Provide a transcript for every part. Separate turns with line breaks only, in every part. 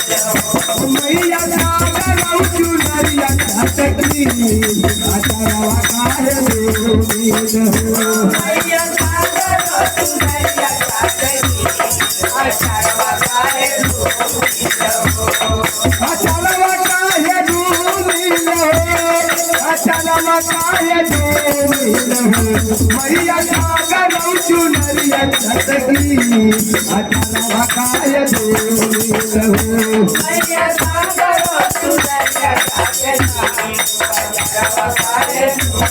मैया सागर चुनरिया छटकी अचरवा काहे दूर हो मैया सागर चुनरिया छटकी अचरवा काहे दूर हो अचरवा काहे दूर हो अचरवा काहे दूर हो मैया सागर चुनरिया छटकी अचरवा काहे दूर हो मैया सागर चुनरिया छटकी अचरवा काहे दूर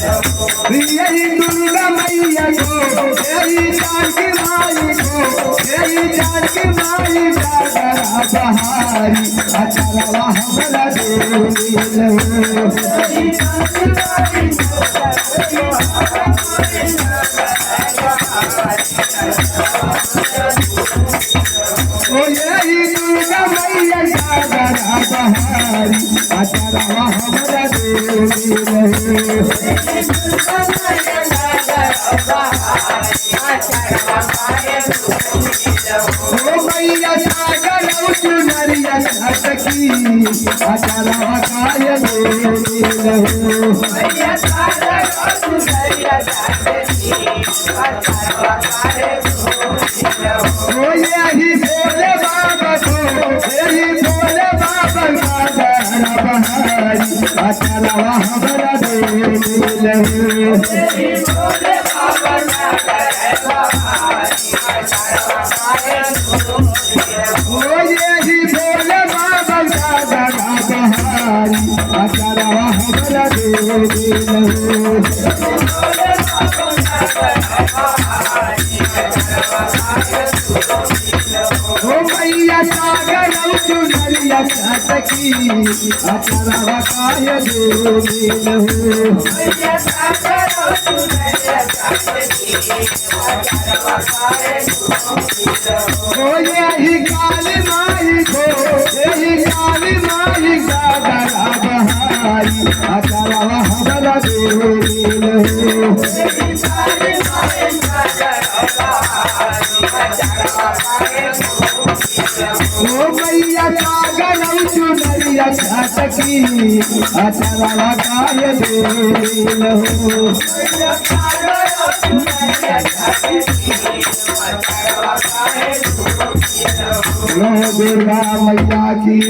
हो यही दुर्गा मैया को यही जानकी माई को यही जानकी माई जागरा बहारी अचरवा हमरा दूर हो ओ यही दुर्गा मैया जागरा बहारी अचरवा हमरा दूर हो मैया सागर चुनरिया छटकी अचरवा काहे दूर हो मैया सागर चुनरिया छटकी अचरवा काहे दूर हो यही भोले बाबा को यही भोले बाबा का बहारी अचरवा हमरा दूर हो यही भोले बाबा ओ यही भोले बाबा का बहारी अचरवा हमरा दूर हो मैया सागर चुनरिया छटकी अचरवा काहे दूर हो मैया सागर चुनरिया छटकी अचरवा काहे दूर हो यही काली माई को यही काली माई जागरा बहारी अचरवा हमरा दूर हो यही काली माई जागरा बहारी अचरवा काहे ओ मैया सागर चुनरिया छटकी अचरवा काहे दूर हो मैया सागर चुनरिया छटकी अचरवा काहे दूर हो दुर्गा मैया की